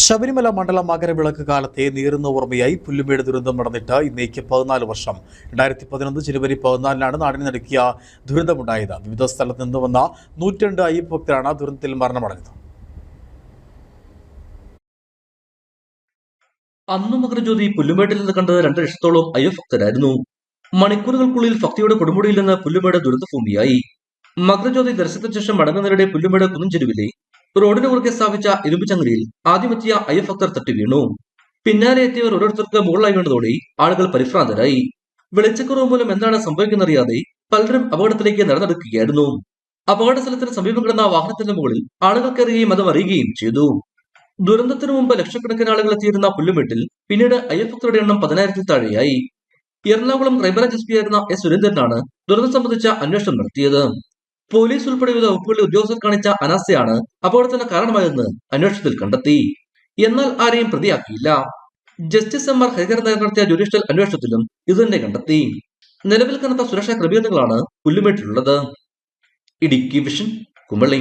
ശബരിമല മണ്ഡല മകരവിളക്ക് കാലത്തെ നീറുന്ന ഓർമ്മയായി പുല്ലുമേട് ദുരന്തം നടന്നിട്ട് ഇന്നേക്ക് 14 വർഷം. 2011 ജനുവരി 14-നാണ് നാടിന് നടുക്കിയ ദുരന്തമുണ്ടായത്. വിവിധ സ്ഥലത്ത് നിന്ന് വന്ന 102 അയ്യപ്പ ഭക്തരാണ് ദുരന്തത്തിൽ മരണമടഞ്ഞത്. അന്ന് മകരജ്യോതി പുല്ലുമേട്ടിൽ നിന്ന് കണ്ടത് 2 ലക്ഷത്തോളം അയ്യപ്പ ഭക്തരായിരുന്നു. മണിക്കൂറുകൾക്കുള്ളിൽ ഭക്തിയുടെ കൊടുമുടിയിൽ നിന്ന് പുല്ലുമേട് ദുരന്തഭൂമിയായി. മകരജ്യോതി ദർശനത്തിന് ശേഷം മടങ്ങുന്നതിനിടെ പുല്ലുമേട് കുന്നംചെരുവിലെ റോഡിന് കുറുകെ സ്ഥാപിച്ച ഇരുമ്പുചങ്ങലയിൽ ആദ്യമെത്തിയ അയ്യപ്പ ഭക്തർ തട്ടി വീണു. പിന്നാലെ എത്തിയവർ ഓരോരുത്തർക്ക് മുകളിലായി വീണതോടെ ആളുകൾ പരിഭ്രാന്തരായി. വെളിച്ചക്കുറവ് മൂലം എന്താണ് സംഭവിക്കുന്നറിയാതെ പലരും അപകടത്തിലേക്ക് നടന്നെടുക്കുകയായിരുന്നു. അപകട സ്ഥലത്തിന് സമീപം കിടന്ന വാഹനത്തിന്റെ മുകളിൽ ആളുകൾ കയറുകയും അത് അറിയുകയും ചെയ്തു. ദുരന്തത്തിനു മുമ്പ് ലക്ഷക്കണക്കിന് ആളുകൾ എത്തിയിരുന്ന പുല്ലുമേട്ടിൽ പിന്നീട് അയ്യപ്പക്തരുടെ എണ്ണം 10,000-ൽ താഴെയായി. എറണാകുളം ക്രൈംബ്രാഞ്ച് എസ് പി ആയിരുന്ന എസ് സുരേന്ദ്രനാണ് ദുരന്തം സംബന്ധിച്ച അന്വേഷണം നടത്തിയത്. പോലീസ് ഉൾപ്പെടെ വിവിധ വകുപ്പുകളിലെ ഉദ്യോഗസ്ഥർ കാണിച്ച അനാസ്ഥയാണ് അപകടത്തിന് കാരണമായതെന്ന് അന്വേഷണത്തിൽ കണ്ടെത്തി. എന്നാൽ ആരെയും പ്രതിയാക്കിയില്ല. Justice M R Hariharan Nair നടത്തിയ ജുഡീഷ്യൽ അന്വേഷണത്തിലും ഇതുതന്നെ കണ്ടെത്തി. നിലവിൽ കനത്ത സുരക്ഷാ ക്രമീകരണങ്ങളാണ് പുല്ലുമേട്ടിലുള്ളത്. ഇടുക്കി വിഷൻ, കുമളി.